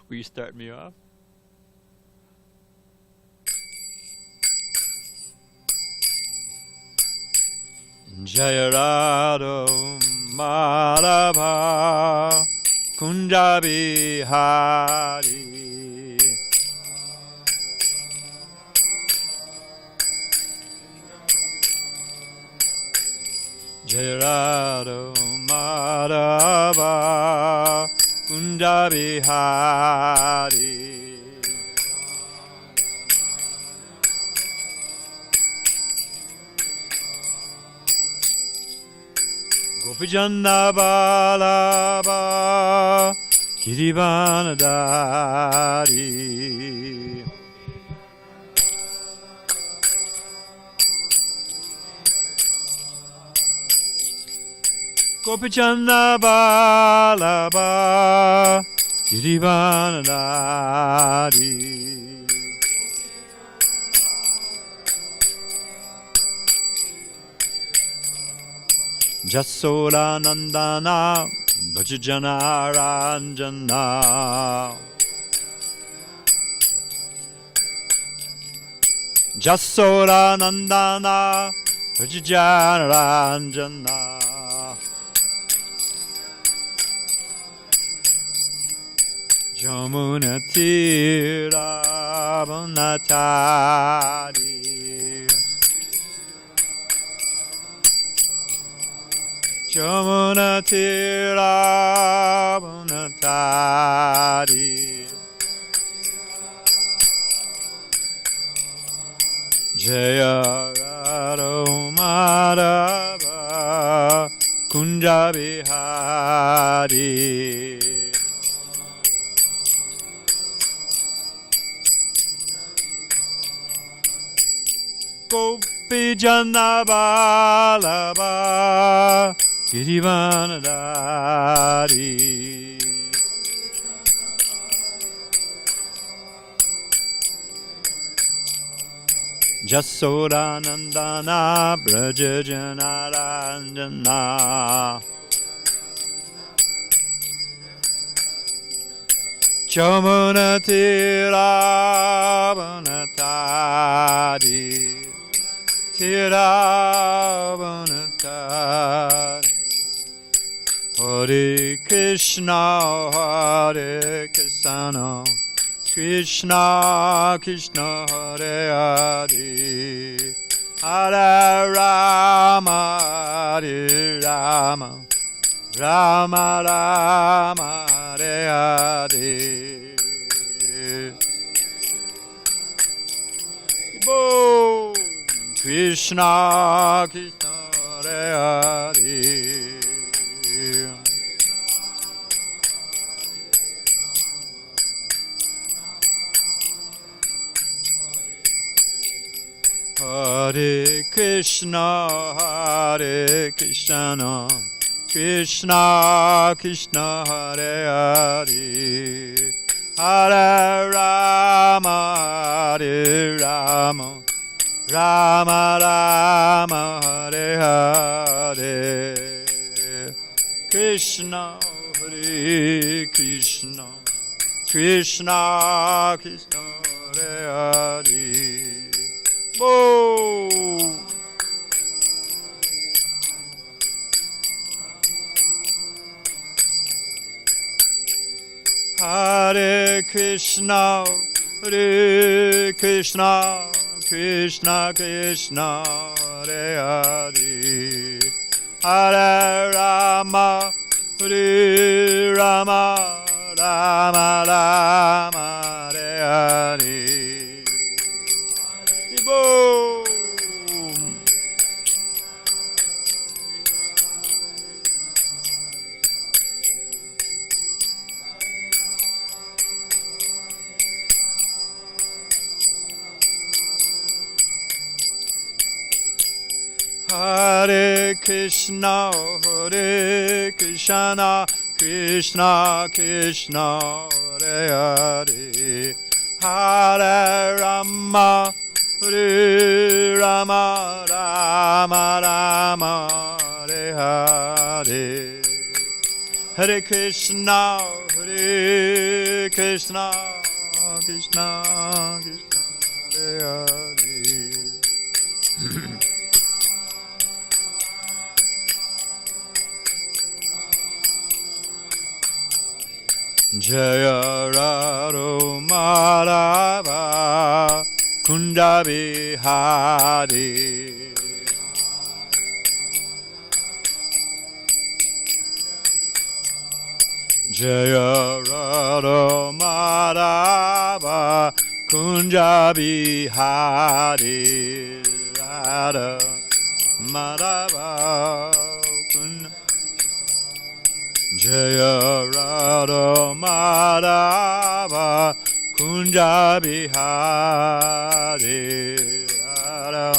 Will you start me off? Jaya Radha Madhava Kunja Bihari Jaya Radha Madhava Kunja Bihari Gopijana Balaba Girivanadari Gopijana Balaba Girivanadari Jasoda Nandana Bhajana Ranjana Jasoda Nandana Bhajana Ranjana Jamuna Tira Vanatari Jamuna Tira Vanatari Jaya Radha Madhava Kunja Bihari Gopijana Balaba Girivanadari Jasoda Nandana Brajajana Ranjana Jamuna Tiravanatari Tiravanatari Hare Krishna Hare Krishna Krishna Krishna Hare Hare Hare Rama Hare Rama Rama Rama Hare Hare Boom Krishna Krishna Hare Hare Hare Krishna Hare Krishna Krishna Krishna Hare Hare Hare Rama Hare Rama Rama Rama Hare Hare Krishna Hare Krishna Krishna Krishna Hare Hare Boom! Hare Krishna Krishna Krishna Hare Hare Hare Rama Hare Rama Rama Rama Hare Hare Boom! Hare Krishna Krishna Krishna Hare Hare Hare Rama Hare Rama Rama Rama Hare Hare Hare Krishna Krishna, Krishna, Krishna, Hare Hare. Jaya Radha Madhava Kunda Bihari. Jaya Radha Madhava Kunja Bihari. Radha Madhava Kunja. Jaya Radha Madhava Kunja Bihari. Radha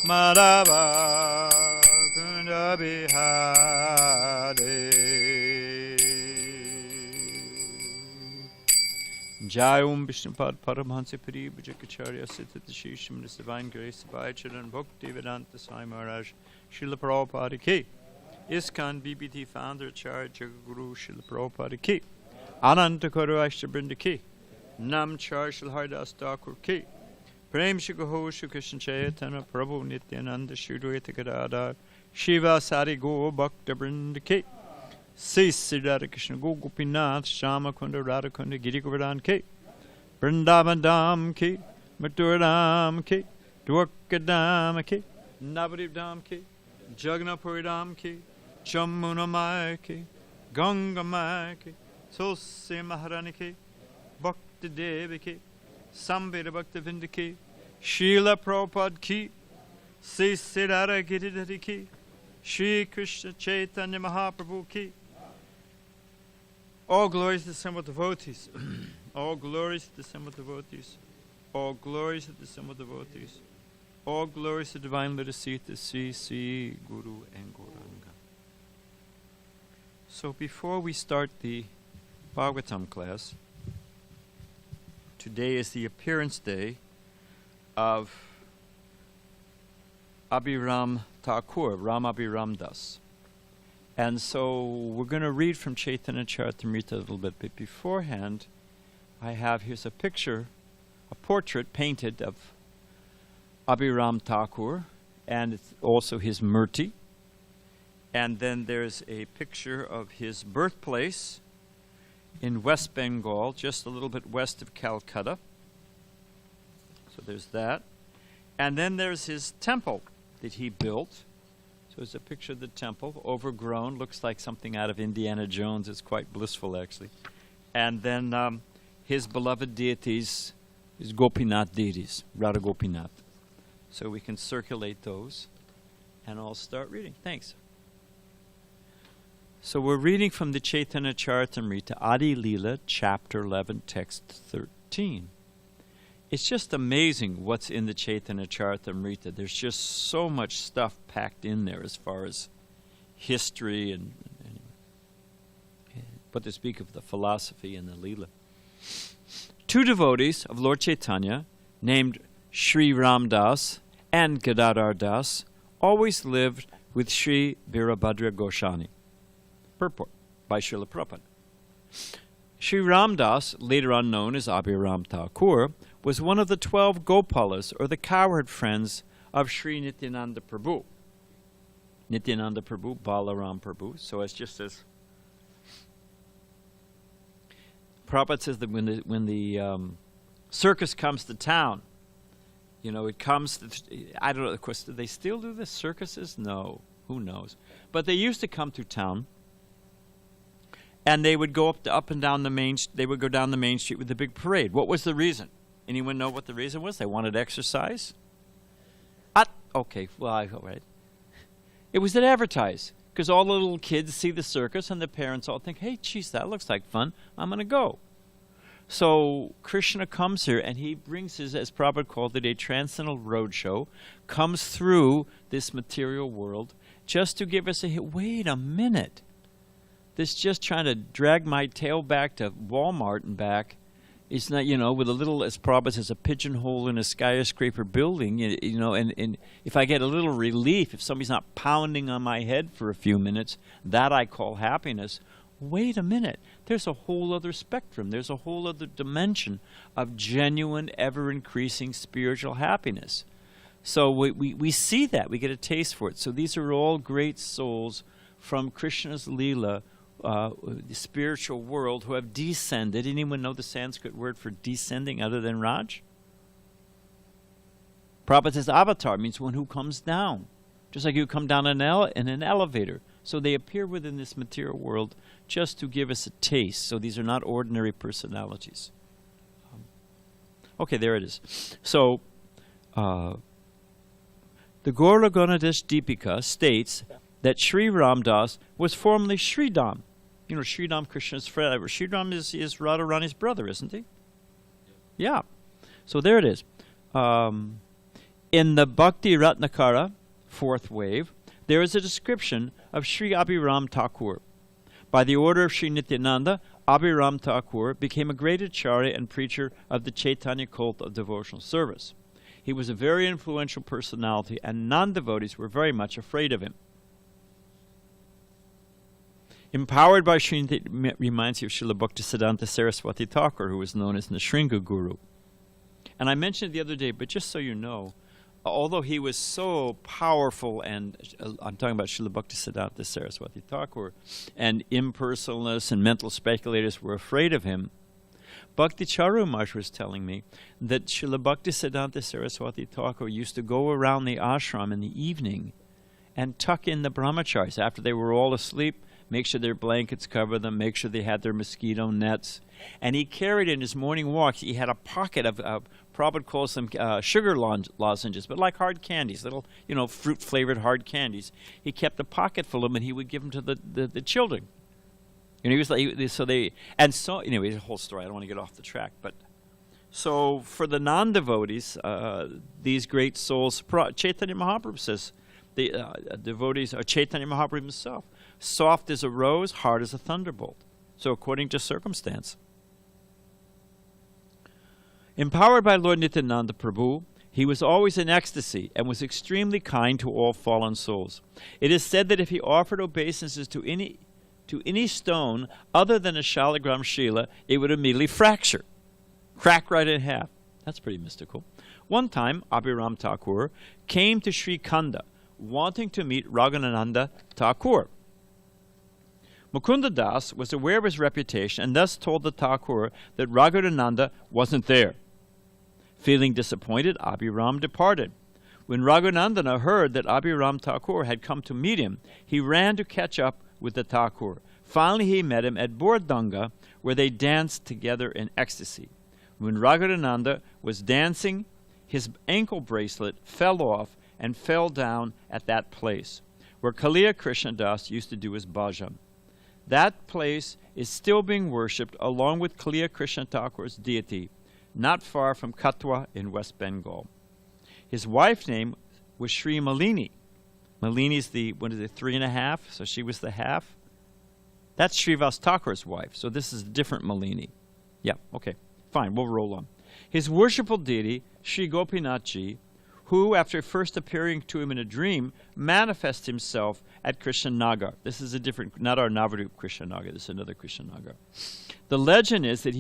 Madhava Kunja Bihari. Jai Om Vishnupad Paramahansa Puri Bhajakacharya Siddhata Shisham His Divine Grace Abhaicharan Bhakti Vedanta Swami Maharaj Srila Prabhupada Ki. ISKCON BBT Founder Acharya Jagaguru Srila Prabhupada Ki. Ananta Karu Ashtabrinda Ki. Nam Char Srila Haridas Thakur Ki. Prem Shikaho Shri Krishna Chaitanya Prabhu Nityananda Shri Dvaita Gadadhar Shiva Sari Go Bhakta Brinda Ki. Sri Radha Krishna Go Gopinath Shama Kunda Radha Kunda Giri Govardhan Ki. Vrindavan Dham Ki. Mathura Dham Ki. Dwarka Dham Ki. Navadip Dham Ki. Jagannathpuri Dham Ki. Jamuna Maya Ki. Ganga Maya Ki. Tulsi Maharani Ki. Bhakti Devi Ki. Sambhira Bhakti Vinda Ki. Srila Prabhupada Ki. Sri Radha Giridhari Ki. Shri Krishna Chaitanya Mahaprabhu Ki. All glories to the assembled devotees. All glories to the assembled devotees. All glories to the assembled devotees. All glories to Divine Lotus Sita, Sri Sri Guru and Gauranga. So before we start the Bhagavatam class, today is the appearance day of Abhirama Thakura, Rama Dasa. And so we're going to read from Chaitanya Charitamrita a little bit, but beforehand here's a picture, a portrait painted of Abhirama Thakura, and it's also his murti. And then there's a picture of his birthplace in West Bengal, just a little bit west of Calcutta. So there's that. And then there's his temple that he built. So it's a picture of the temple, overgrown, looks like something out of Indiana Jones. It's quite blissful, actually. And then his beloved deities, his Gopinath deities, Radha Gopinath. So we can circulate those, and I'll start reading. Thanks. So we're reading from the Chaitanya Charitamrita, Adi Leela, chapter 11, text 13. It's just amazing what's in the Chaitanya Charitamrita. There's just so much stuff packed in there as far as history and but to speak of the philosophy and the Leela. Two devotees of Lord Chaitanya, named Sri Ram Das and Gadadhar Das, always lived with Sri Virabhadra Goswami. Purport by Srila Prabhupada. Sri Ram Das, later on known as Abhirama Thakura, was one of the 12 Gopalas, or the cowherd friends of Sri Nityananda Prabhu. Nityananda Prabhu, Balaram Prabhu. So it's just as Prabhupada says that when the circus comes to town, you know, it comes to, I don't know, of course, do they still do this? Circuses? No. Who knows? But they used to come to town, and they would go up and down the main, they would go down the main street with the big parade. What was the reason? Anyone know what the reason was? They wanted exercise? Okay, well, all right. It was to advertise, because all the little kids see the circus, and the parents all think, hey, geez, that looks like fun. I'm going to go. So Krishna comes here, and he brings his, as Prabhupada called it, a transcendental roadshow, comes through this material world just to give us a hit. Wait a minute. This just trying to drag my tail back to Walmart and back. It's not, you know, with a little, as Prabhupada says, a pigeonhole in a skyscraper building, you know, and if I get a little relief, if somebody's not pounding on my head for a few minutes, that I call happiness. wait a minute, there's a whole other spectrum. There's a whole other dimension of genuine, ever-increasing spiritual happiness. So we see that. We get a taste for it. So these are all great souls from Krishna's Leela, the spiritual world, who have descended. Anyone know the Sanskrit word for descending other than Raj? Prabhupada says avatar means one who comes down. Just like you come down in an elevator. So they appear within this material world just to give us a taste. So these are not ordinary personalities. Okay, there it is. So the Gaura Ganadash Deepika states that Sri Ram Das was formerly Sri Dam. You know, Sri Ram Krishna's friend. Sri Ram is Radharani's brother, isn't he? Yeah. So there it is. In the Bhakti Ratnakara, fourth wave, there is a description of Sri Abhirama Thakura. By the order of Sri Nityananda, Abhirama Thakura became a great acharya and preacher of the Chaitanya cult of devotional service. He was a very influential personality, and non-devotees were very much afraid of him. Empowered by Sri reminds you of Srila Bhaktisiddhanta Saraswati Thakur, who was known as Nrsinga Guru. And I mentioned it the other day, but just so you know, although he was so powerful, and I'm talking about Srila Bhaktisiddhanta Saraswati Thakur, and impersonalists and mental speculators were afraid of him, Bhakti Charu Maharaj was telling me that Srila Bhaktisiddhanta Saraswati Thakur used to go around the ashram in the evening and tuck in the brahmacharis after they were all asleep, make sure their blankets covered them, make sure they had their mosquito nets. And he carried in his morning walks, he had a pocket of Prabhupada calls them sugar lozenges, but like hard candies, little, fruit-flavored hard candies. He kept a pocket full of them, and he would give them to the children. And he was like, anyway, the whole story. I don't want to get off the track, but so for the non-devotees, these great souls, Chaitanya Mahaprabhu says, the devotees are Chaitanya Mahaprabhu himself. Soft as a rose, hard as a thunderbolt. So according to circumstance. Empowered by Lord Nityananda Prabhu, he was always in ecstasy and was extremely kind to all fallen souls. It is said that if he offered obeisances to any stone other than a shalagram shila, it would immediately fracture, crack right in half. That's pretty mystical. One time, Abhirama Thakur came to Sri Khanda, wanting to meet Raghuvananda Thakur. Mukunda Das was aware of his reputation and thus told the Thakur that Raghuvananda wasn't there. Feeling disappointed, Abhiram departed. When Raghuvananda heard that Abhirama Thakur had come to meet him, he ran to catch up with the Thakur. Finally, he met him at Bordanga, where they danced together in ecstasy. When Raghuvananda was dancing, his ankle bracelet fell off and fell down at that place, where Kaliya Krishna Das used to do his bhajan. That place is still being worshipped along with Kaliya Krishna Thakur's deity, not far from Katwa in West Bengal. His wife's name was Sri Malini. Malini's the 3.5, so she was the half. That's Srivas Thakur's wife, so this is a different Malini. Yeah, okay, fine, we'll roll on. His worshipful deity, Sri Gopinathji, who, after first appearing to him in a dream, manifests himself at Krishna-Nagar. This is a different, not our Navarup Krishna-Nagar, this is another Krishna-Nagar. The legend is that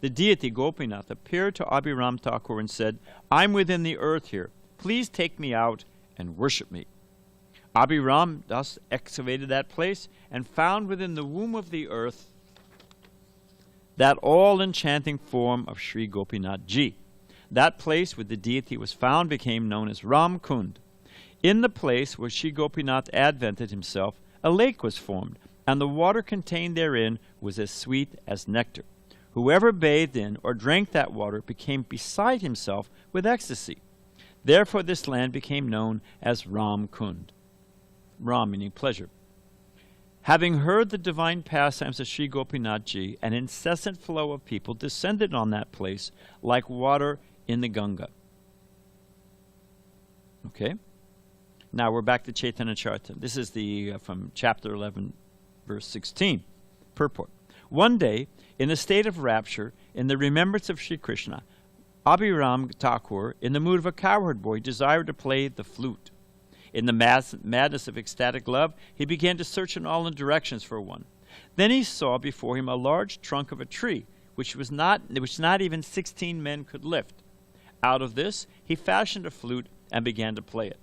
the deity Gopinath appeared to Abhirama Thakur and said, "I'm within the earth here. Please take me out and worship me." Abhiram thus excavated that place and found within the womb of the earth that all-enchanting form of Sri Gopinath Ji. That place where the deity was found became known as Ram Kund. In the place where Sri Gopinath advented himself, a lake was formed, and the water contained therein was as sweet as nectar. Whoever bathed in or drank that water became beside himself with ecstasy. Therefore this land became known as Ram Kund. Ram meaning pleasure. Having heard the divine pastimes of Sri Gopinath Ji, an incessant flow of people descended on that place like water in the Ganga. Okay? Now we're back to Chaitanya Charitamrita. This is from chapter 11, verse 16. Purport. One day, in a state of rapture, in the remembrance of Sri Krishna, Abhirama Thakur, in the mood of a cowherd boy, desired to play the flute. In the madness of ecstatic love, he began to search in all directions for one. Then he saw before him a large trunk of a tree, which not even 16 men could lift. Out of this he fashioned a flute and began to play it.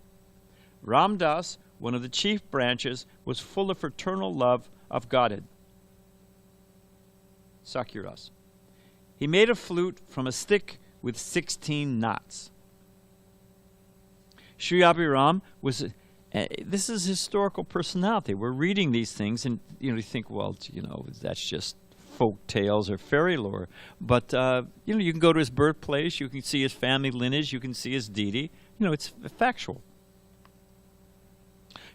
Ram Das, one of the chief branches, was full of fraternal love of Godhead. Sakyras. He made a flute from a stick with 16 knots. Sri Abhiram was, this is historical personality. We're reading these things and you think, well, that's just folk tales or fairy lore. But, you can go to his birthplace, you can see his family lineage, you can see his deity. It's factual.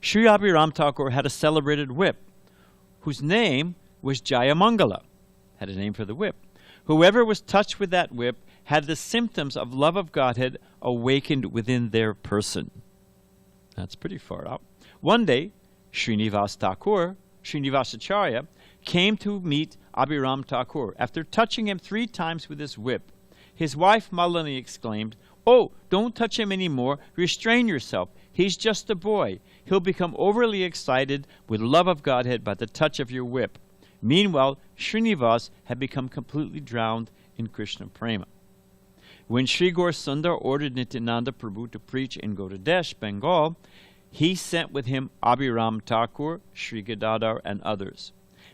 Sri Abhirama Thakura had a celebrated whip, whose name was Jayamangala, had a name for the whip. Whoever was touched with that whip had the symptoms of love of Godhead awakened within their person. That's pretty far out. One day, Srinivasacharya, came to meet Abhirama Thakura. After touching him 3 times with his whip, his wife Malini exclaimed, "Oh, don't touch him anymore. Restrain yourself. He's just a boy. He'll become overly excited with love of Godhead by the touch of your whip." Meanwhile, Srinivas had become completely drowned in Krishna Prema. When Sri Gaur Sundar ordered Nityananda Prabhu to preach in Gaudadesh, Bengal, he sent with him Abhirama Thakur, Sri Gadadhar, and others.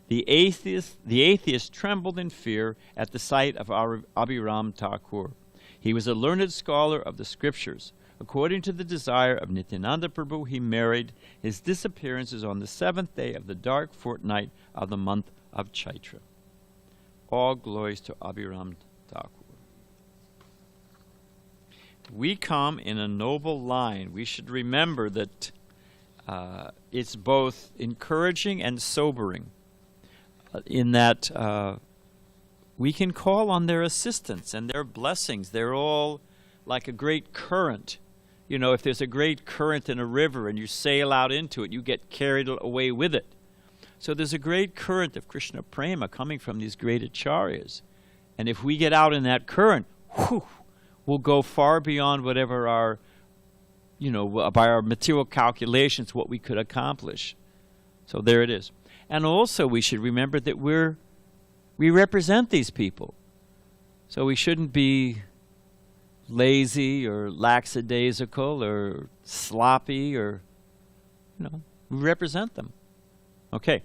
The atheist trembled in fear at the sight of Abhirama Thakur. He was a learned scholar of the scriptures. According to the desire of Nityananda Prabhu, he married. His disappearance is on the 7th day of the dark fortnight of the month of Chaitra. All glories to Abhirama Thakur. We come in a noble line. We should remember that it's both encouraging and sobering in that we can call on their assistance and their blessings. They're all like a great current. If there's a great current in a river and you sail out into it, you get carried away with it. So there's a great current of Krishna Prema coming from these great acharyas. And if we get out in that current, we'll go far beyond whatever our, by our material calculations, what we could accomplish. So there it is. And also we should remember that we represent these people. So we shouldn't be lazy or lackadaisical or sloppy or, we represent them. Okay.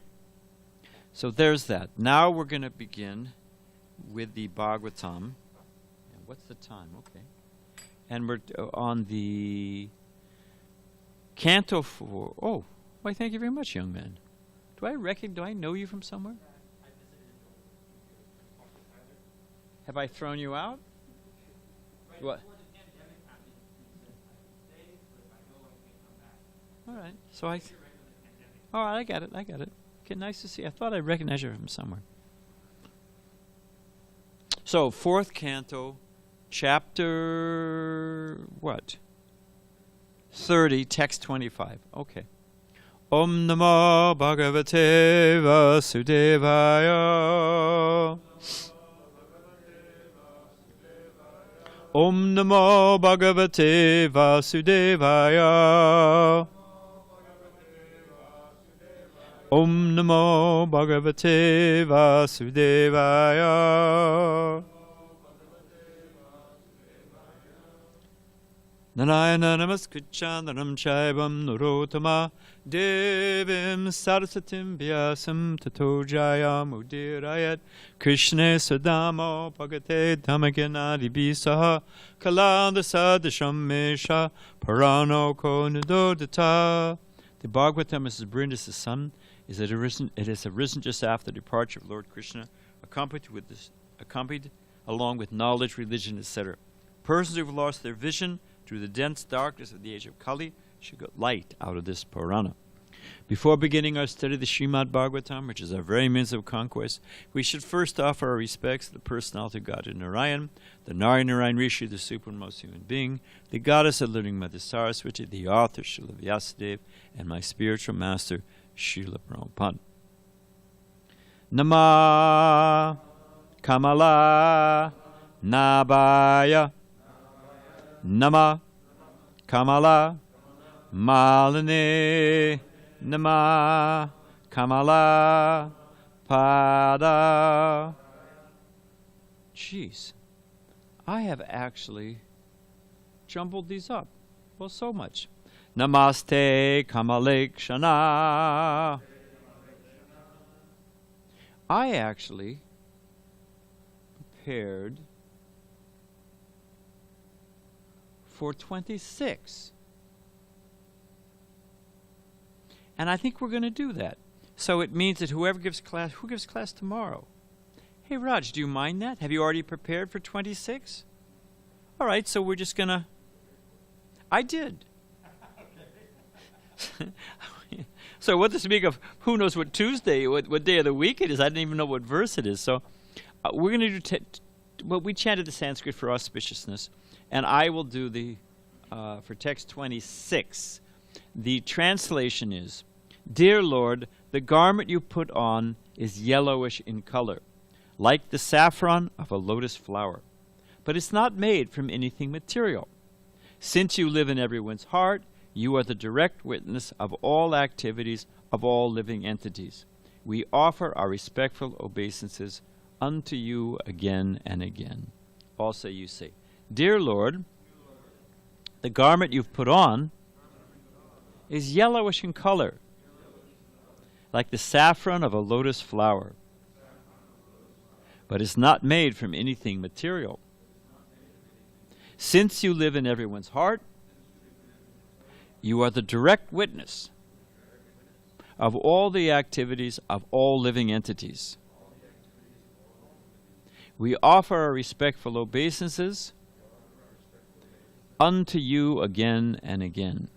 So there's that. Now we're going to begin with the Bhagavatam. What's the time? Okay. And we're on the Canto 4. Oh, why, thank you very much, young man. Do I know you from somewhere? Have I thrown you out? What? All right. So all right, I got it. Okay, nice to see you. I thought I recognized you from somewhere. So, 4th canto, chapter what? 30, text 25. Okay. Om Namo Bhagavate Vasudevaya. Om Namo Bhagavate Vasudevaya. Om Namo Bhagavate Vasudevaya. Narayana Namaskritchandanam Chaivam Nurotama Devim Sarasatim Vyasam Tato Jayam Udirayat Krishna Sadamo Bhagate Dhammaganadi Bisaha Kalanda Sadasham Mesha Parano Konadodata. The Bhagavatam, Mrs. Brinda's son, it has arisen just after the departure of Lord Krishna, accompanied along with knowledge, religion, etc. Persons who have lost their vision through the dense darkness of the age of Kali should get light out of this Purana. Before beginning our study of the Srimad Bhagavatam, which is our very means of conquest, we should first offer our respects to the personality of God in Narayan, the Narayan Rishi, the supremmost human being, the goddess of living Mother Saraswati, the author Srila Vyasadeva, and my spiritual master Srila Prabhupada. Nama Kamala Nabaya Nama Kamala Maline Nama Kamala pada. Jeez, I have actually jumbled these up. Well, so much. Namaste Kamalekshana. I actually prepared for 26. And I think we're going to do that. So it means that who gives class tomorrow? Hey, Raj, do you mind that? Have you already prepared for 26? All right, so we're just going to... I did. So what to speak of, who knows what Tuesday, what day of the week it is? I didn't even know what verse it is. So we're going to do, we chanted the Sanskrit for auspiciousness, and I will do the, for text 26. The translation is, Dear Lord, the garment you put on is yellowish in color, like the saffron of a lotus flower, but it's not made from anything material. Since you live in everyone's heart, you are the direct witness of all activities of all living entities. We offer our respectful obeisances unto you again and again. Also you say, Dear Lord, the garment you've put on is yellowish in color, like the saffron of a lotus flower, but is not made from anything material. Since you live in everyone's heart, you are the direct witness of all the activities of all living entities. We offer our respectful obeisances unto you again and again.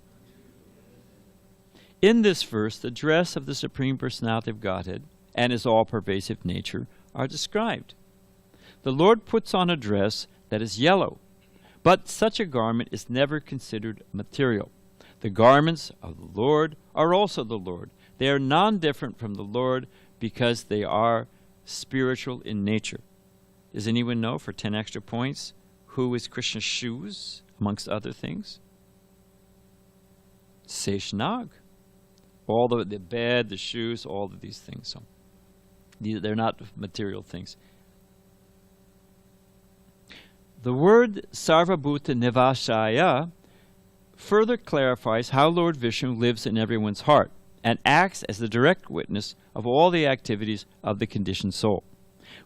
In this verse, the dress of the Supreme Personality of Godhead and His all-pervasive nature are described. The Lord puts on a dress that is yellow, but such a garment is never considered material. The garments of the Lord are also the Lord. They are non-different from the Lord because they are spiritual in nature. Does anyone know, for 10 extra points, who is Krishna's shoes, amongst other things? Seshnag. All the bed, the shoes, all of these things. So they're not material things. The word Sarvabhuta Nivasaya further clarifies how Lord Vishnu lives in everyone's heart and acts as the direct witness of all the activities of the conditioned soul.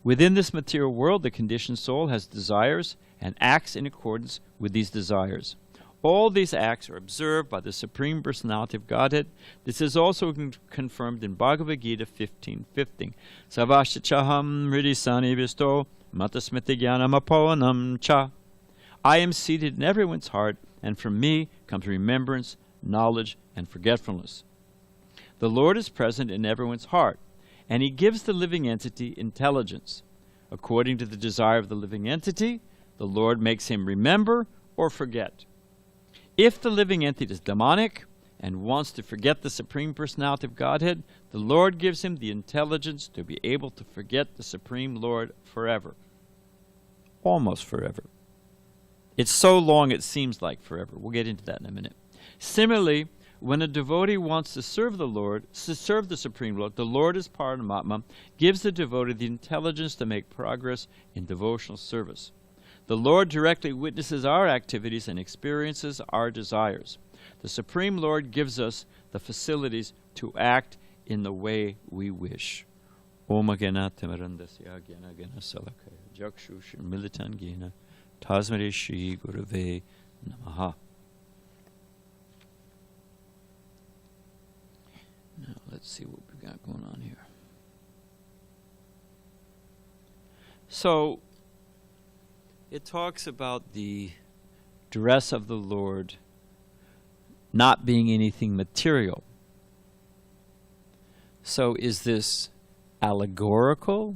Within this material world, the conditioned soul has desires and acts in accordance with these desires. All these acts are observed by the Supreme Personality of Godhead. This is also confirmed in Bhagavad Gita 15:15. Savashachaham hridisani visto matasmiti jnanam aponam cha. I am seated in everyone's heart, and from me comes remembrance, knowledge, and forgetfulness. The Lord is present in everyone's heart, and He gives the living entity intelligence. According to the desire of the living entity, the Lord makes him remember or forget. If the living entity is demonic and wants to forget the Supreme Personality of Godhead, the Lord gives him the intelligence to be able to forget the Supreme Lord forever. Almost forever. It's so long it seems like forever. We'll get into that in a minute. Similarly, when a devotee wants to serve the Lord, to serve the Supreme Lord, the Lord as Paramatma gives the devotee the intelligence to make progress in devotional service. The Lord directly witnesses our activities and experiences our desires. The Supreme Lord gives us the facilities to act in the way we wish. Om Agena Timarandasya Gena Gena Salakaya Jakshush Militan Gena Tasmare Shri Gurave Namaha. Now let's see what we got going on here. So it talks about the dress of the Lord not being anything material. So is this allegorical?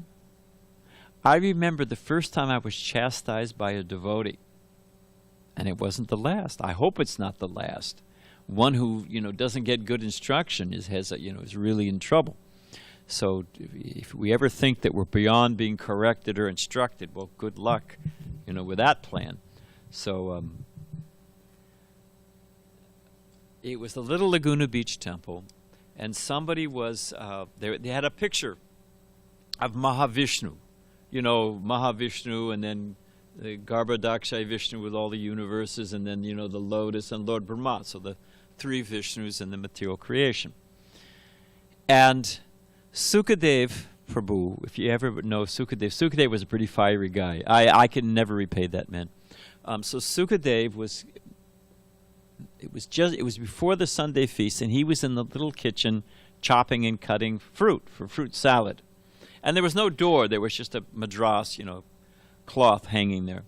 I remember the first time I was chastised by a devotee, and it wasn't the last. I hope it's not the last. One who, doesn't get good instruction is really in trouble. So if we ever think that we're beyond being corrected or instructed, well, good luck, with that plan. So it was the Little Laguna Beach Temple, and somebody was they had a picture of Mahavishnu. You know, Mahavishnu, and then the Garbhodakshai Vishnu with all the universes, and then, you know, the lotus and Lord Brahma. So the three Vishnus in the material creation. And Sukadev Prabhu, if you ever know Sukadev was a pretty fiery guy. I can never repay that man. So Sukadev it was before the Sunday feast, and he was in the little kitchen chopping and cutting fruit for fruit salad. And there was no door. There was just a madras, you know, cloth hanging there.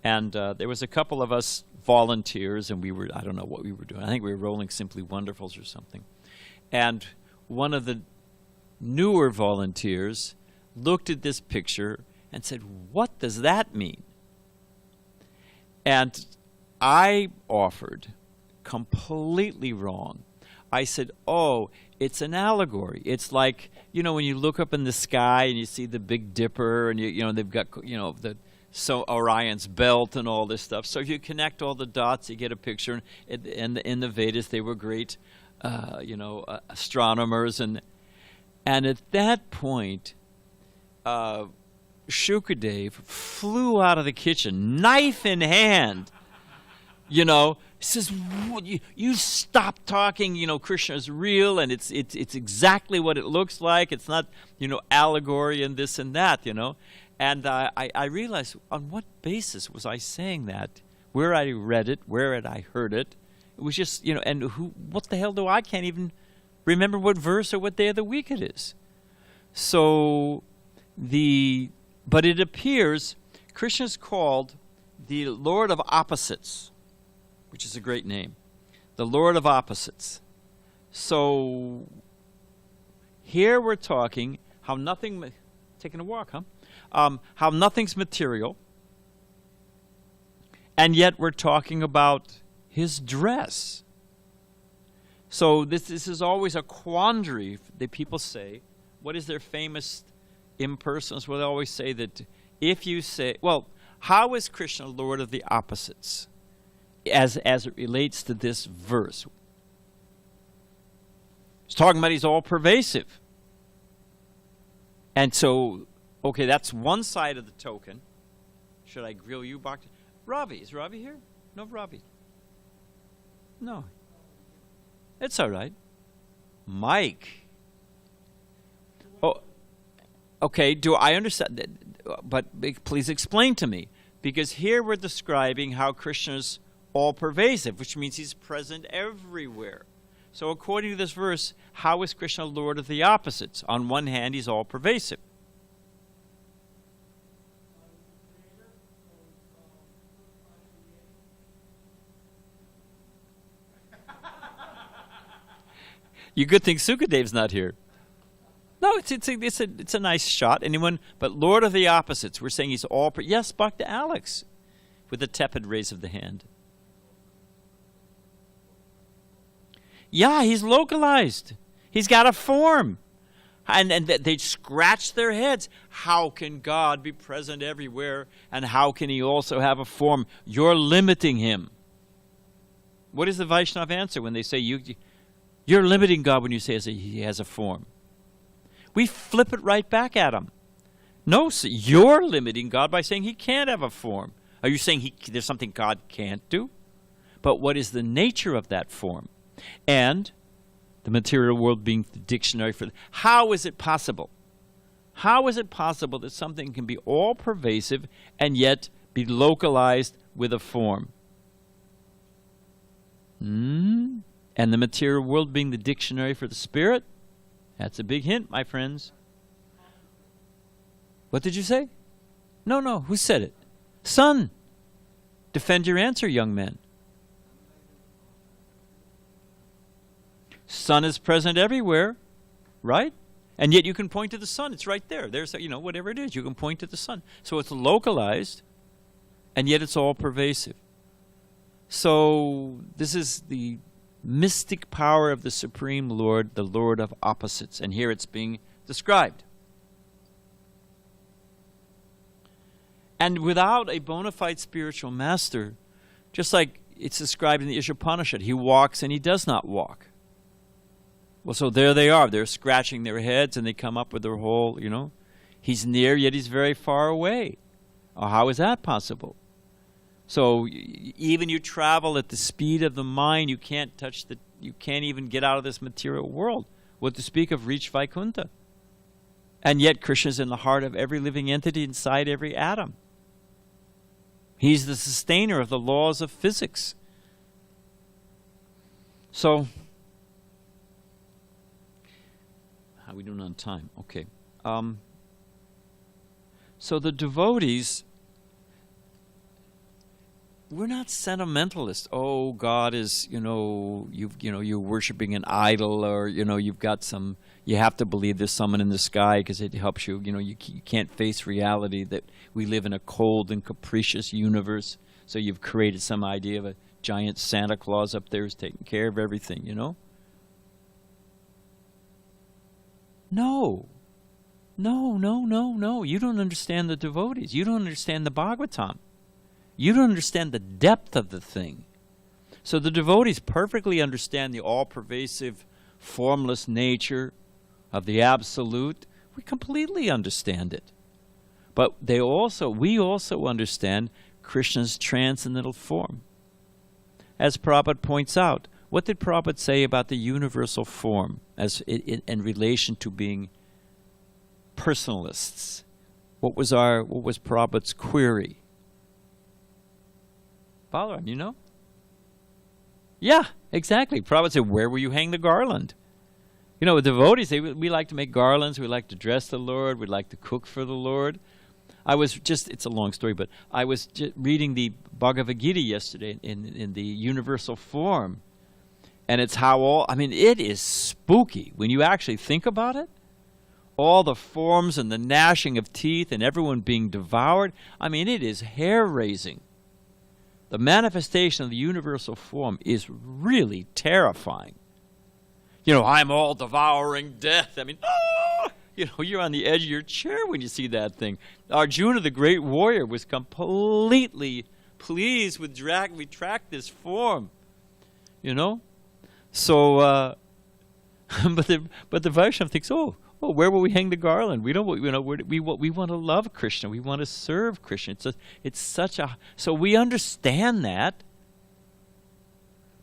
And there was a couple of us volunteers, and I don't know what we were doing. I think we were rolling Simply Wonderfuls or something. And one of the newer volunteers looked at this picture and said, "What does that mean?" And I offered, completely wrong. I said, "Oh, it's an allegory. It's like, you know, when you look up in the sky and you see the Big Dipper, and you know they've got, you know, so Orion's belt and all this stuff. So if you connect all the dots, you get a picture. And in the Vedas, they were great, astronomers, and at that point, Shukadev flew out of the kitchen, knife in hand. You know, says, "You stop talking. You know, Krishna is real, and it's exactly what it looks like. It's not, you know, allegory and this and that. You know." And I realized, on what basis was I saying that? Where I read it, where had I heard it? It was just, you know, and what the hell do I can't even remember what verse or what day of the week it is. So but it appears Krishna's called the Lord of Opposites, which is a great name. The Lord of Opposites. So here we're talking how nothing, taking a walk, huh? How nothing's material, and yet we're talking about his dress. So this is always a quandary that people say. What is their famous impersonals? Well, they always say that if you say, well, how is Krishna Lord of the Opposites as it relates to this verse? It's talking about he's all pervasive. And so, okay, that's one side of the token. Should I grill you, Bhakti? Ravi, is Ravi here? No, Ravi. No. It's all right. Mike. Oh, okay, do I understand? But please explain to me. Because here we're describing how Krishna's all pervasive, which means he's present everywhere. So according to this verse, how is Krishna Lord of the Opposites? On one hand, he's all pervasive. You good think Sukadev's not here. No, it's a nice shot. Anyone, but Lord of the Opposites. We're saying he's all. Yes, Bhakti Alex, with a tepid raise of the hand. Yeah, he's localized. He's got a form, and they scratch their heads. How can God be present everywhere, and how can he also have a form? You're limiting him. What is the Vaishnav answer when they say you're limiting God when you say he has a form? We flip it right back at him. No, you're limiting God by saying he can't have a form. Are you saying there's something God can't do? But what is the nature of that form? And the material world being the dictionary for how is it possible? How is it possible that something can be all pervasive and yet be localized with a form? And the material world being the dictionary for the spirit? That's a big hint, my friends. What did you say? No. Who said it? Son. Defend your answer, young man. Sun is present everywhere, right? And yet you can point to the sun. It's right there. There's, whatever it is, you can point to the sun. So it's localized, and yet it's all pervasive. So this is the mystic power of the Supreme Lord, the Lord of Opposites. And here it's being described. And without a bona fide spiritual master, just like it's described in the Ishopanishad, he walks and he does not walk. Well, so there they are. They're scratching their heads and they come up with their whole, He's near, yet he's very far away. How is that possible? So even you travel at the speed of the mind, you can't even get out of this material world. What to speak of reach Vaikuntha? And yet Krishna's in the heart of every living entity inside every atom. He's the sustainer of the laws of physics. So, how are we doing on time? Okay. So the devotees, we're not sentimentalists. Oh, God is, you're worshiping an idol, or you've got some. You have to believe there's someone in the sky because it helps you. You can't face reality that we live in a cold and capricious universe. So you've created some idea of a giant Santa Claus up there who's taking care of everything. No. You don't understand the devotees. You don't understand the Bhagavatam. You don't understand the depth of the thing. So the devotees perfectly understand the all-pervasive, formless nature of the Absolute. We completely understand it. But we also understand Krishna's transcendental form. As Prabhupada points out, what did Prabhupada say about the universal form as in relation to being personalists? What was Prabhupada's query? Balaram, you know? Yeah, exactly. Prabhupada said, where will you hang the garland? With devotees, we like to make garlands, we like to dress the Lord, we like to cook for the Lord. It's a long story, but I was reading the Bhagavad Gita yesterday in the universal form. And it's it is spooky when you actually think about it. All the forms and the gnashing of teeth and everyone being devoured. It is hair-raising. The manifestation of the universal form is really terrifying. I'm all devouring death. You're on the edge of your chair when you see that thing. Arjuna, the great warrior, was completely pleased with retract this form. So, but the Vaishnava thinks, where will we hang the garland? We don't, we want to love Krishna. We want to serve Krishna. So we understand that.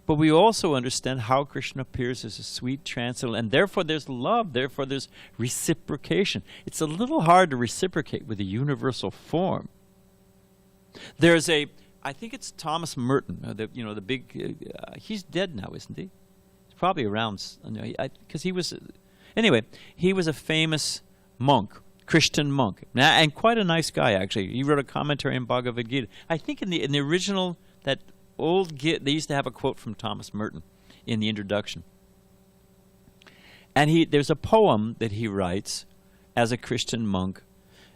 But we also understand how Krishna appears as a sweet transcendental, and therefore there's love, therefore there's reciprocation. It's a little hard to reciprocate with a universal form. I think it's Thomas Merton, the big, he's dead now, isn't he? He's probably around, because he was a famous monk, Christian monk, and quite a nice guy, actually. He wrote a commentary on Bhagavad Gita. I think in the original, that old Gita, they used to have a quote from Thomas Merton in the introduction. And there's a poem that he writes as a Christian monk,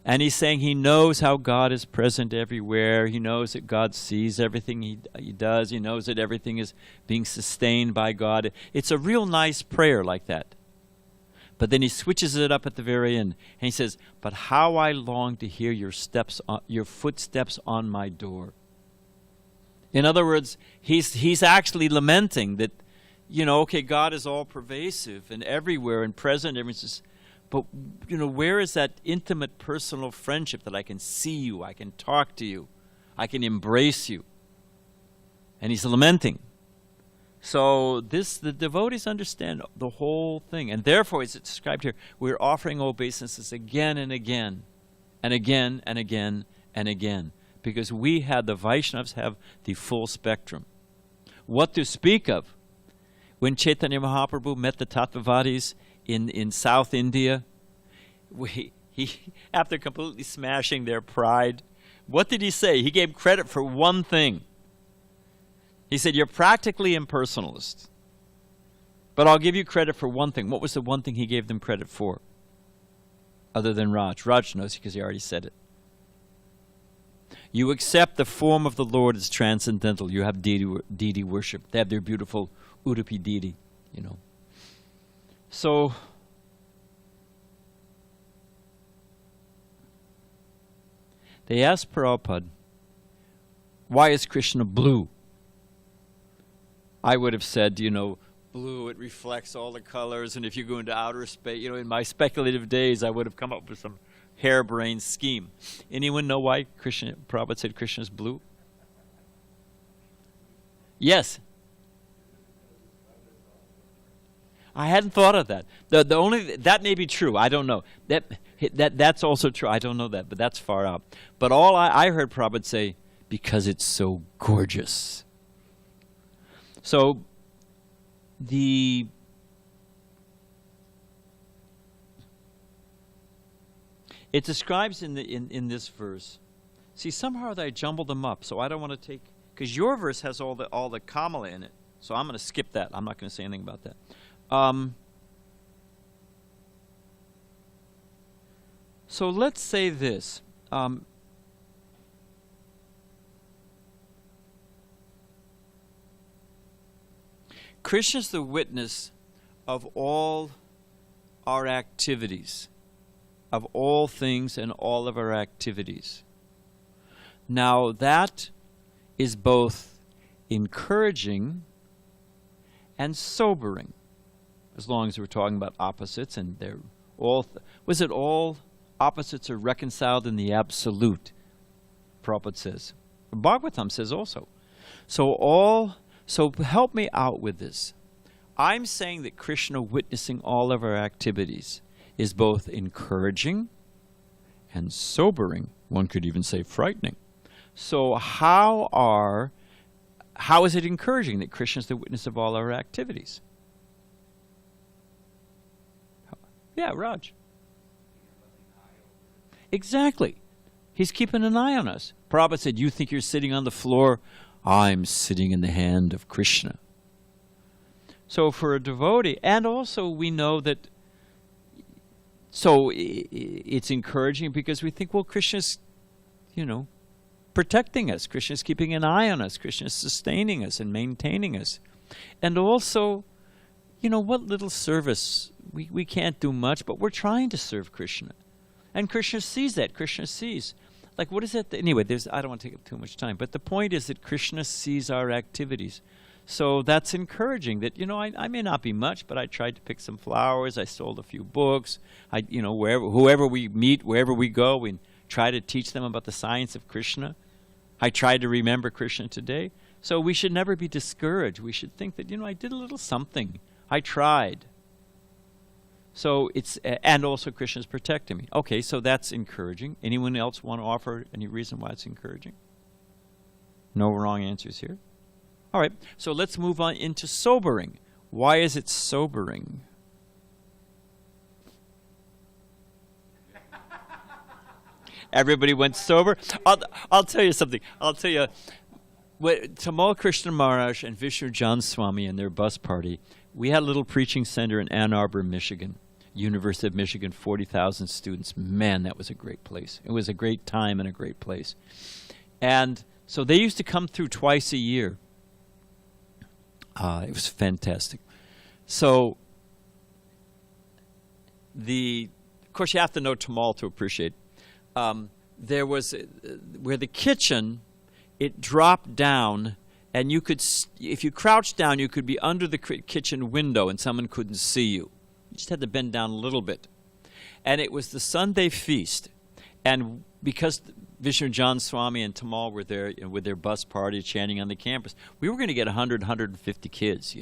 and he's saying he knows how God is present everywhere. He knows that God sees everything he does. He knows that everything is being sustained by God. It's a real nice prayer like that. But then he switches it up at the very end, and he says, "But how I long to hear your footsteps on my door." In other words, he's actually lamenting that, God is all pervasive and everywhere and present. But, where is that intimate personal friendship that I can see you, I can talk to you, I can embrace you? And he's lamenting. So the devotees understand the whole thing. And therefore, as it's described here, we're offering obeisances again and again, and again and again and again. Because the Vaishnavas have the full spectrum. What to speak of? When Chaitanya Mahaprabhu met the Tattvavadis in South India, after completely smashing their pride, what did he say? He gave credit for one thing. He said, you're practically impersonalists, but I'll give you credit for one thing. What was the one thing he gave them credit for? Other than Raj. Raj knows because he already said it. You accept the form of the Lord as transcendental. You have deity worship. They have their beautiful Udupi deity, So, they asked Prabhupada, why is Krishna blue? I would have said, blue, it reflects all the colors, and if you go into outer space, in my speculative days, I would have come up with some harebrained scheme. Anyone know why Prabhupada said Krishna is blue? Yes. I hadn't thought of that. The only that may be true. I don't know. That's also true. I don't know that, but that's far out. But all I heard Prabhupada say, because it's so gorgeous. So it describes in this verse. See, somehow I jumbled them up, so I don't want to take, because your verse has all the Kamala in it. So I'm going to skip that. I'm not going to say anything about that. So let's say this. Krishna is the witness of all our activities, of all things and all of our activities. Now that is both encouraging and sobering, as long as we're talking about opposites, and they're all, all opposites are reconciled in the absolute, Prabhupada says. Bhagavatam says also. So help me out with this. I'm saying that Krishna witnessing all of our activities is both encouraging and sobering. One could even say frightening. So how is it encouraging that Krishna is the witness of all our activities? Yeah, Raj. Exactly. He's keeping an eye on us. Prabhupada said, you think you're sitting on the floor? I'm sitting in the hand of Krishna. So for a devotee, and also we know that, so it's encouraging because we think, well, Krishna's, protecting us. Krishna's keeping an eye on us. Krishna's sustaining us and maintaining us. And also, what little service, we can't do much, but we're trying to serve Krishna. And Krishna sees that. Krishna sees. Like, what is that? Anyway, I don't want to take up too much time, but the point is that Krishna sees our activities. So that's encouraging that, I may not be much, but I tried to pick some flowers. I sold a few books. Whoever we meet, wherever we go, we try to teach them about the science of Krishna. I tried to remember Krishna today. So we should never be discouraged. We should think that, I did a little something. I tried. So and also Krishna's protecting me. Okay, so that's encouraging. Anyone else want to offer any reason why it's encouraging? No wrong answers here. All right, so let's move on into sobering. Why is it sobering? Everybody went sober. I'll tell you something. I'll tell you, Tamal Krishna Maharaj and Vishnu John Swami and their bus party, we had a little preaching center in Ann Arbor, Michigan. University of Michigan, 40,000 students. Man, that was a great place. It was a great time and a great place. And so they used to come through twice a year. It was fantastic. So of course you have to know Tamal to appreciate. There was, where the kitchen, it dropped down, and you could, if you crouched down, you could be under the kitchen window and someone couldn't see you. You just had to bend down a little bit. And it was the Sunday feast. And because Vishnu John Swami and Tamal were there with their bus party chanting on the campus, we were going to get 100, 150 kids,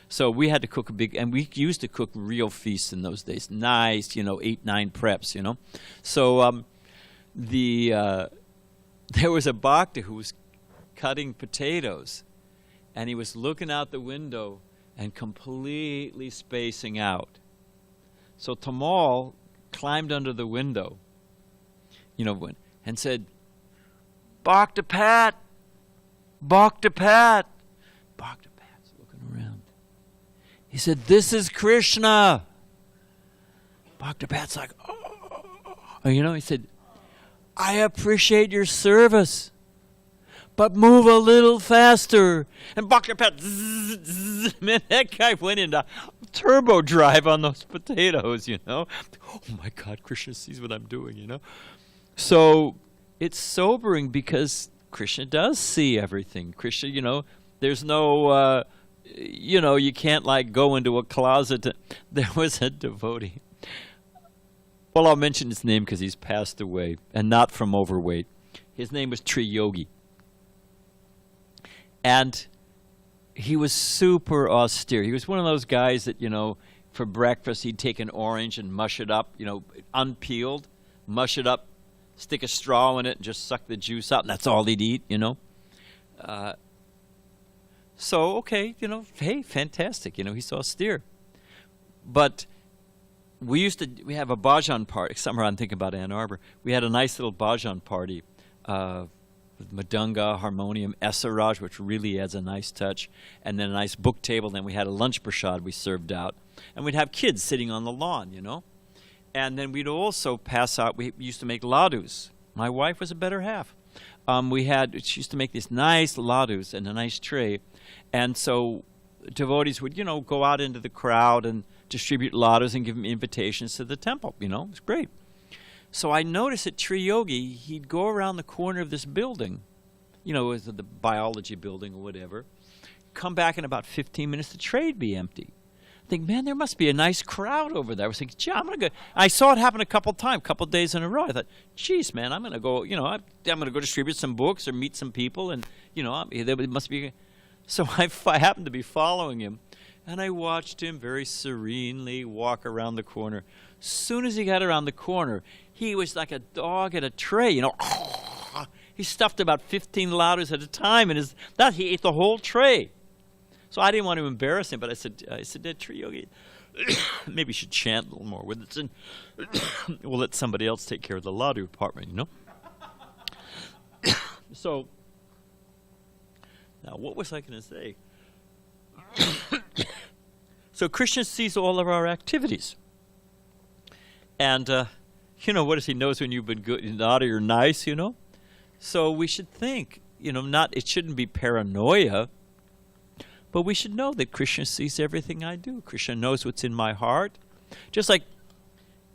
So we had to cook and we used to cook real feasts in those days. Nice, 8, 9 preps, So there was a bhakta who was cutting potatoes, and he was looking out the window and completely spacing out. So Tamal climbed under the window, and said, Bhakta Pat, Bhakta Pat. Bhakta Pat's looking around. He said, this is Krishna. Bhakta Pat's like, oh. He said, I appreciate your service, but move a little faster. And Bhakta Pat, man, that guy went into turbo drive on those potatoes, Oh my God, Krishna sees what I'm doing, So it's sobering because Krishna does see everything. Krishna, there's no, you can't like go into a closet. There was a devotee. Well, I'll mention his name because he's passed away, and not from overweight. His name was Tri Yogi. And he was super austere. He was one of those guys that, for breakfast he'd take an orange and mush it up, unpeeled, mush it up, stick a straw in it and just suck the juice out, and that's all he'd eat, So, okay, hey, fantastic, he's austere. But we have a bhajan party. Somewhere I'm thinking about Ann Arbor. We had a nice little bhajan party with madunga, harmonium, esaraj, which really adds a nice touch, and then a nice book table. Then we had a lunch prasad we served out. And we'd have kids sitting on the lawn, And then we'd also pass out, we used to make ladus. My wife was a better half. She used to make these nice ladus in a nice tray. And so devotees would, go out into the crowd and distribute ladus and give them invitations to the temple. It was great. So I noticed at Tri Yogi, he'd go around the corner of this building, it was the biology building or whatever, come back in about 15 minutes, the tray'd be empty. I think, man, there must be a nice crowd over there. I was thinking, gee, I'm going to go. I saw it happen a couple days in a row. I thought, geez, man, I'm going to go, I'm going to go distribute some books or meet some people, and, there must be. So I happened to be following him. And I watched him very serenely walk around the corner. Soon as he got around the corner, he was like a dog at a tray, He stuffed about 15 ladus at a time, and he ate the whole tray. So I didn't want to embarrass him, but I said, Tri Yogi, maybe you should chant a little more with it, and we'll let somebody else take care of the ladu department, So, now what was I going to say? So Krishna sees all of our activities. And, what does he knows when you've been good, naughty or nice, So we should think, it shouldn't be paranoia, but we should know that Krishna sees everything I do. Krishna knows what's in my heart. Just like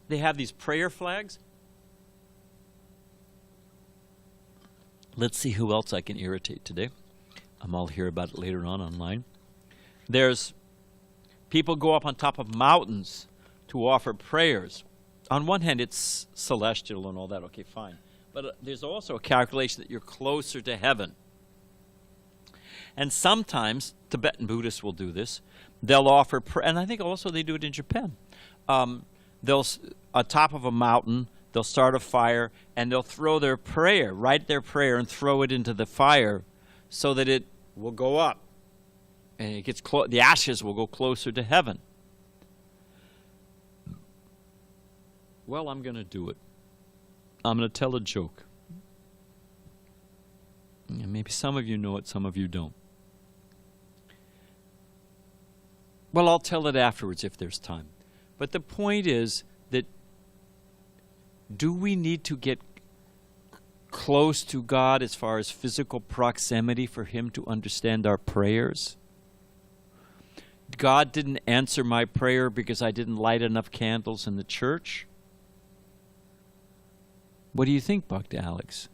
they have these prayer flags. Let's see who else I can irritate today. I'll hear about it later on online. There's people go up on top of mountains to offer prayers. On one hand, it's celestial and all that. Okay, fine. But there's also a calculation that you're closer to heaven. And sometimes Tibetan Buddhists will do this. They'll offer and I think also they do it in Japan. They'll on top of a mountain, they'll start a fire, and they'll throw their prayer, write their prayer, and throw it into the fire, so that it will go up, and it gets the ashes will go closer to heaven. Well, I'm going to do it. I'm going to tell a joke. And maybe some of you know it, some of you don't. Well, I'll tell it afterwards if there's time. But the point is that do we need to get close to God as far as physical proximity for Him to understand our prayers? God didn't answer my prayer because I didn't light enough candles in the church? What do you think, Bhakti Alex?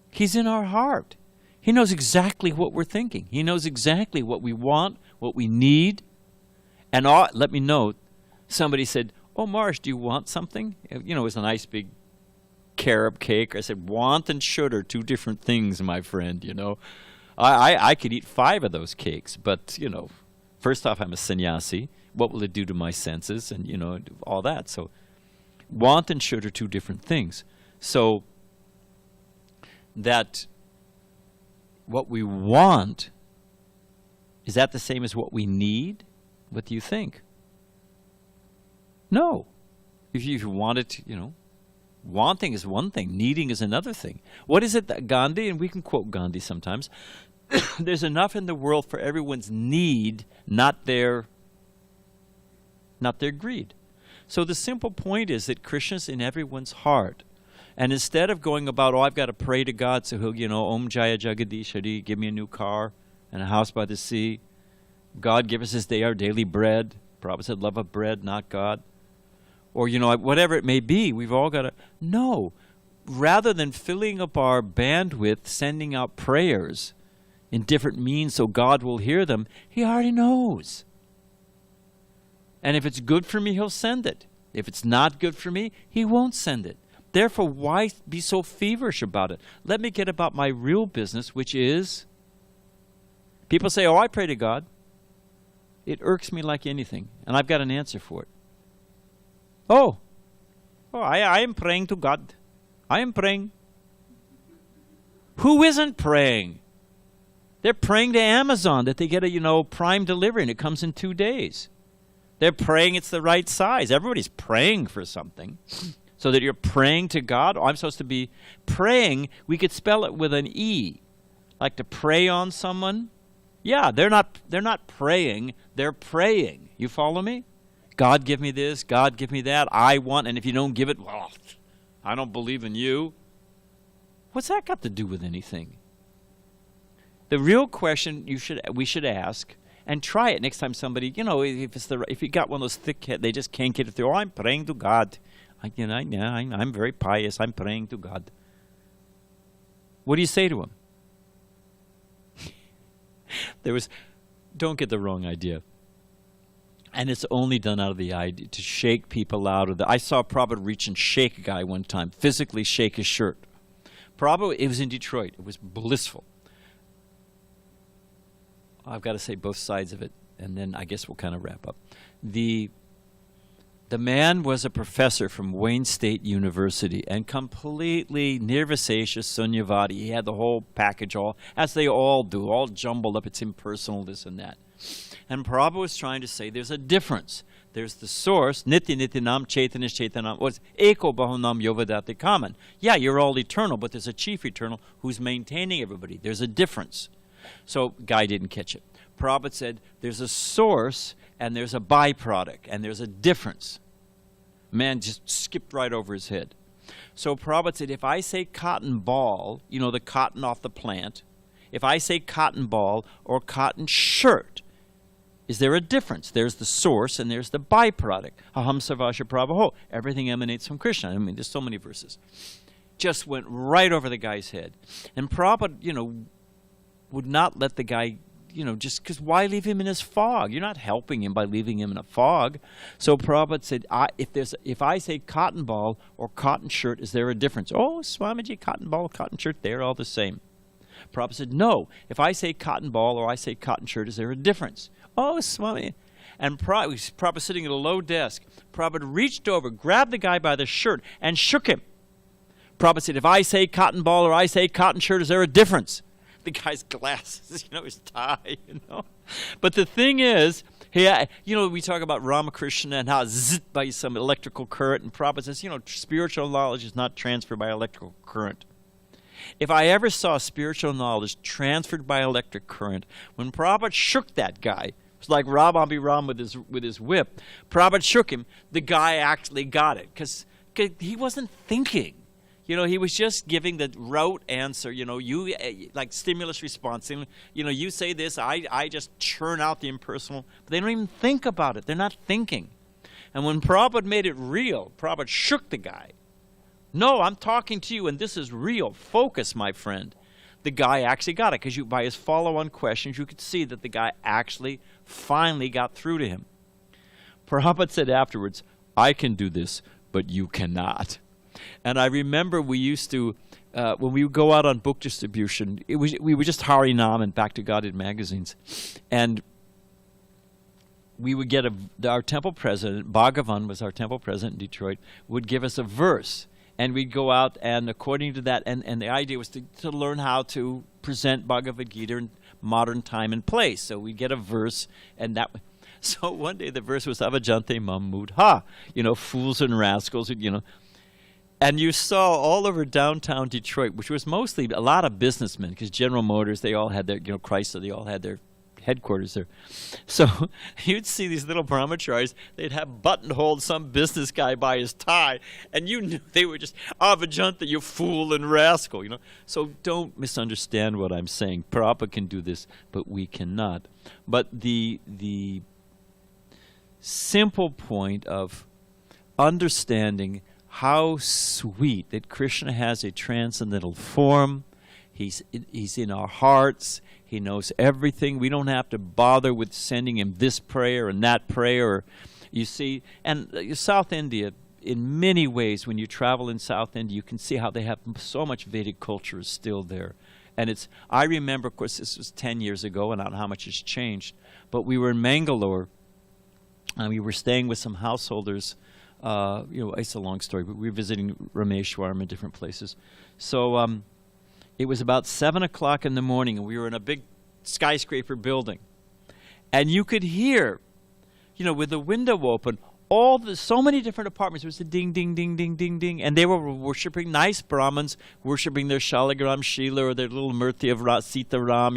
He's in our heart. He knows exactly what we're thinking. He knows exactly what we want, what we need. And let me know, somebody said, "Oh, Marsh, do you want something?" It was a nice big carob cake. I said, want and should are two different things, my friend, I could eat 5 of those cakes, but, first off, I'm a sannyasi. What will it do to my senses and, all that. So want and should are two different things. So that what we want, is that the same as what we need? What do you think? No. If you want it, wanting is one thing, needing is another thing. What is it that Gandhi, and we can quote Gandhi sometimes, there's enough in the world for everyone's need, not their greed. So the simple point is that Krishna's in everyone's heart. And instead of going about, I've got to pray to God so He'll, Om Jaya Jagadish Hari, give me a new car and a house by the sea. God, give us this day our daily bread. Prabhupada said, love of bread, not God. Or, whatever it may be, we've all got to... No. Rather than filling up our bandwidth, sending out prayers in different means so God will hear them, He already knows. And if it's good for me, He'll send it. If it's not good for me, he won't send it. Therefore, why be so feverish about it? Let me get about my real business, which is, people say, oh, I pray to God. It irks me like anything, and I've got an answer for it. I am praying to God. I am praying. Who isn't praying? They're praying to Amazon that they get a, Prime delivery and it comes in 2 days. They're praying it's the right size. Everybody's praying for something. So that you're praying to God. Oh, I'm supposed to be praying. We could spell it with an E. Like to prey on someone. Yeah, they're not praying. They're praying. You follow me? God give me this. God give me that. I want, and if you don't give it, well, I don't believe in you. What's that got to do with anything? The real question we should ask, and try it next time somebody, if you got one of those thick heads, they just can't get it through. Oh, I'm praying to God. I'm very pious. I'm praying to God. What do you say to him? Don't get the wrong idea. And it's only done out of the idea to shake people out of the. I saw Prabhupada reach and shake a guy one time, physically shake his shirt. Prabhupada, it was in Detroit. It was blissful. I've got to say both sides of it, and then I guess we'll kind of wrap up. The man was a professor from Wayne State University and completely nirvisesha sunyavadi. He had the whole package, all as they all do, all jumbled up. It's impersonal, this and that. And Prabhupada was trying to say there's a difference. There's the source, nitya nityanam, chaitanish chaitanam, what's eko bahunam yovadati kaman. Yeah, you're all eternal, but there's a chief eternal who's maintaining everybody. There's a difference. So guy didn't catch it. Prabhupada said there's a source and there's a byproduct and there's a difference. Man just skipped right over his head. So Prabhupada said, if I say cotton ball, the cotton off the plant, if I say cotton ball or cotton shirt, is there a difference? There's the source and there's the byproduct. Aham sarvasya prabhaho. Everything emanates from Krishna. I mean, there's so many verses. Just went right over the guy's head. And Prabhupada, would not let the guy, just because why leave him in his fog? You're not helping him by leaving him in a fog. So Prabhupada said, if I say cotton ball or cotton shirt, is there a difference? Oh, Swamiji, cotton ball, cotton shirt, they're all the same. Prabhupada said, no. If I say cotton ball or I say cotton shirt, is there a difference? Oh, Swami. And Prabhupada sitting at a low desk. Prabhupada reached over, grabbed the guy by the shirt, and shook him. Prabhupada said, if I say cotton ball or I say cotton shirt, is there a difference? The guy's glasses, his tie, But the thing is, we talk about Ramakrishna and how zzz by some electrical current, and Prabhupada says, spiritual knowledge is not transferred by electrical current. If I ever saw spiritual knowledge transferred by electric current, when Prabhupada shook that guy, it's like Abhiram with his whip. Prabhupada shook him. The guy actually got it because he wasn't thinking. He was just giving the rote answer. You like stimulus response. You say this, I just churn out the impersonal. But they don't even think about it. They're not thinking. And when Prabhupada made it real, Prabhupada shook the guy. No, I'm talking to you, and this is real. Focus, my friend. The guy actually got it, because by his follow-on questions, you could see that the guy actually finally got through to him. Prabhupada said afterwards, I can do this, but you cannot. And I remember we used to, when we would go out on book distribution, we were just Harinam and Back to Godhead magazines. And we would get our temple president, Bhagavan was our temple president in Detroit, would give us a verse. And we'd go out, and according to that, and the idea was to learn how to present Bhagavad Gita in modern time and place. So we'd get a verse, and that. So one day the verse was Avajante Mamudha, fools and rascals, And you saw all over downtown Detroit, which was mostly a lot of businessmen, because General Motors, they all had their, Chrysler, they all had their headquarters there. So you'd see these little brahmacharis, they'd have buttonholed some business guy by his tie, and you knew they were just, Avajanta, you fool and rascal, So don't misunderstand what I'm saying. Prabhupada can do this, but we cannot. But the simple point of understanding how sweet that Krishna has a transcendental form. He's in our hearts. He knows everything. We don't have to bother with sending him this prayer and that prayer. You see, and South India, in many ways, when you travel in South India, you can see how they have so much Vedic culture is still there. And I remember, of course, this was 10 years ago, and I don't know how much has changed, but we were in Mangalore, and we were staying with some householders. It's a long story, but we were visiting Rameshwaram in different places. So it was about 7 o'clock in the morning, and we were in a big skyscraper building. And you could hear, with the window open, so many different apartments. It was a ding, ding, ding, ding, ding, ding. And they were worshiping, nice Brahmins, worshiping their Shalagram Shila or their little Murti of Sita Ram,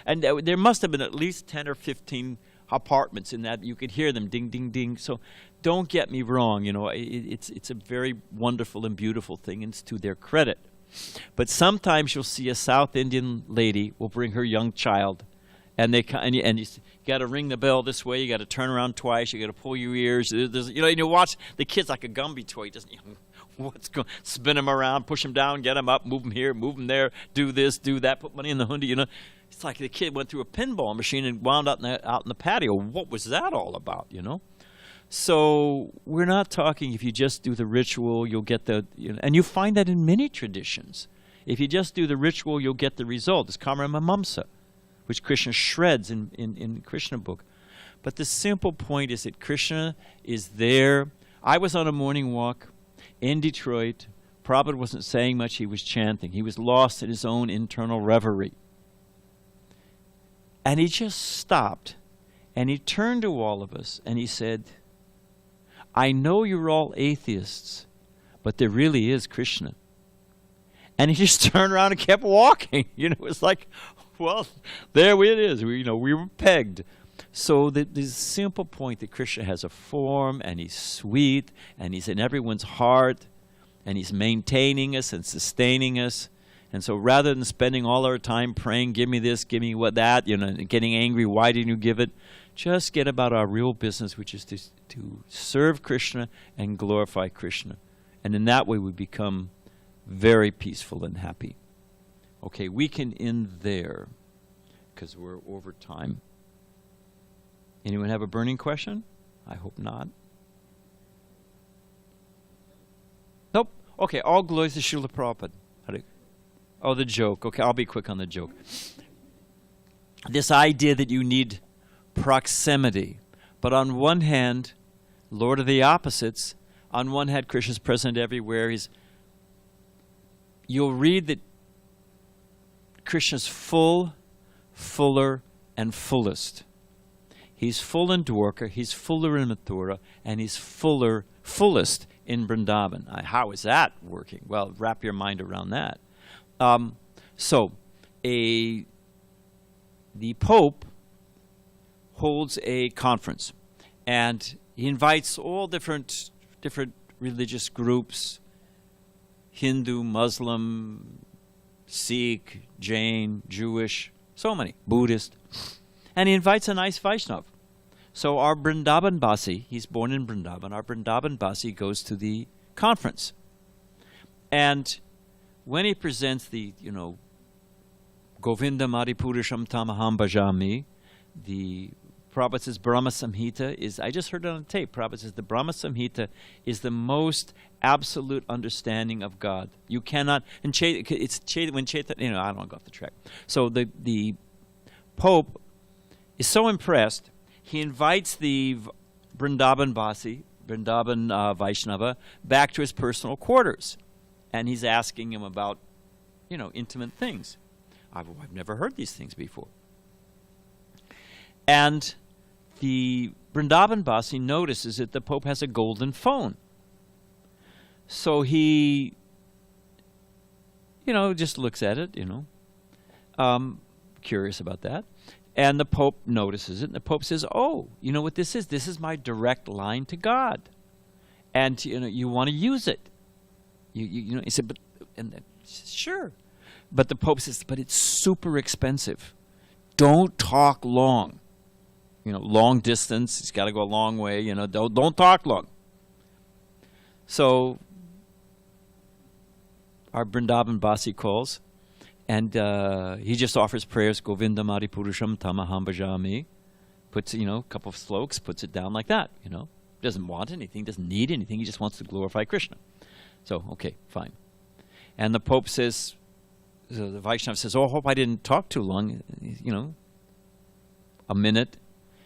And there must have been at least 10 or 15 apartments in that. You could hear them ding, ding, ding. So don't get me wrong, it's a very wonderful and beautiful thing, and it's to their credit. But sometimes you'll see a South Indian lady will bring her young child, and you got to ring the bell this way. You got to turn around twice. You got to pull your ears. And you watch the kid's like a Gumby toy. He doesn't. Spin him around, push him down, get him up, move him here, move him there, do this, do that, put money in the hundi. It's like the kid went through a pinball machine and wound up out in the patio. What was that all about? So we're not talking if you just do the ritual, you'll get and you find that in many traditions. If you just do the ritual, you'll get the result. It's Karma-Mimamsa, which Krishna shreds in Krishna book. But the simple point is that Krishna is there. I was on a morning walk in Detroit. Prabhupada wasn't saying much. He was chanting. He was lost in his own internal reverie. And he just stopped, and he turned to all of us, and he said, I know you're all atheists, but there really is Krishna. And he just turned around and kept walking. It was like, well, there it is. We were pegged. So the simple point that Krishna has a form, and he's sweet, and he's in everyone's heart, and he's maintaining us and sustaining us. And so rather than spending all our time praying, give me this, give me that, getting angry, why didn't you give it? Just get about our real business, which is to serve Krishna and glorify Krishna. And in that way we become very peaceful and happy. Okay, we can end there because we're over time. Anyone have a burning question? I hope not. Nope. Okay, all glories to Srila Prabhupada. Oh, the joke. Okay, I'll be quick on the joke. This idea that you need proximity. But on one hand, Lord of the opposites, on one hand, Krishna's present everywhere. You'll read that Krishna's full, fuller, and fullest. He's full in Dwarka, he's fuller in Mathura, and he's fullest in Vrindavan. How is that working? Well, wrap your mind around that. The Pope holds a conference, and he invites all different religious groups, Hindu, Muslim, Sikh, Jain, Jewish, so many, Buddhist, and he invites a nice Vaishnav. So our Vrindavan Basi, he's born in Vrindavan, our Vrindavan Basi goes to the conference. And when he presents the, Govinda Maripurusham Tamaham Bhajami, the Prabhupada says Brahma Samhita is, I just heard it on tape, Prabhupada says the Brahma Samhita is the most absolute understanding of God. You cannot, and when Chaitanya, I don't want to go off the track. So the Pope is so impressed, he invites the Vrindavan Basi, Vrindavan Vaishnava, back to his personal quarters. And he's asking him about, intimate things. I've never heard these things before. And the Vrindavan Basi notices that the Pope has a golden phone. So he, just looks at it, curious about that. And the Pope notices it, and the Pope says, oh, you know what this is? This is my direct line to God. And, you want to use it. He said, but, and sure. But the Pope says, but it's super expensive. Don't talk long. Long distance. He's got to go a long way. Don't talk long. So our Vrindavan Basi calls, and he just offers prayers. Govinda Maripurusham Tamaham Bhajami. Puts, a couple of slokas, puts it down like that. doesn't want anything, doesn't need anything. He just wants to glorify Krishna. So, okay, fine. And the Pope says, so the Vaishnava says, oh, I hope I didn't talk too long, a minute.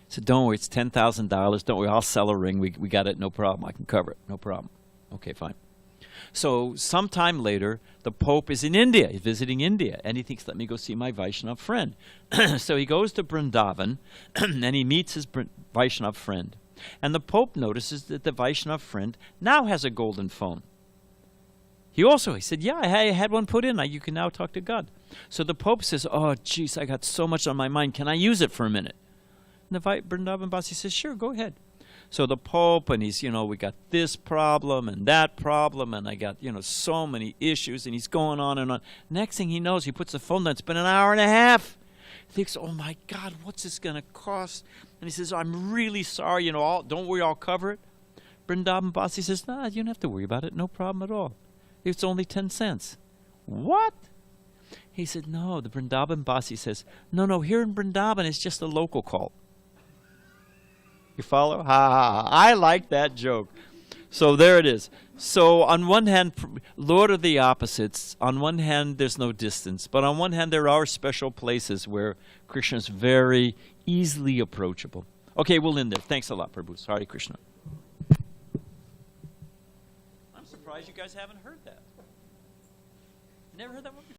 He said, don't worry, it's $10,000. Don't worry, I'll sell a ring. We got it, no problem. I can cover it, no problem. Okay, fine. So sometime later, the Pope is in India. He's visiting India, and he thinks, let me go see my Vaishnava friend. So he goes to Vrindavan, and he meets his Vaishnava friend. And the Pope notices that the Vaishnava friend now has a golden phone. He said, yeah, I had one put in. You can now talk to God. So the Pope says, oh, geez, I got so much on my mind. Can I use it for a minute? And the Vrindavan Basi says, sure, go ahead. So the Pope, and he's, we got this problem and that problem, and I got, so many issues, and he's going on and on. Next thing he knows, he puts the phone down. It's been an hour and a half. He thinks, oh, my God, what's this going to cost? And he says, I'm really sorry, don't worry, I'll cover it. Vrindavan Basi says, nah, you don't have to worry about it. No problem at all. It's only 10 cents. What? He said, no. The Vrindavan Basi says, no, here in Vrindavan, it's just a local cult. You follow? Ha, ha, ha. I like that joke. So there it is. So on one hand, Lord of the opposites. On one hand, there's no distance. But on one hand, there are special places where Krishna is very easily approachable. Okay, we'll end there. Thanks a lot, Prabhu. Hare Krishna. I'm surprised you guys haven't heard that. Never heard that one before?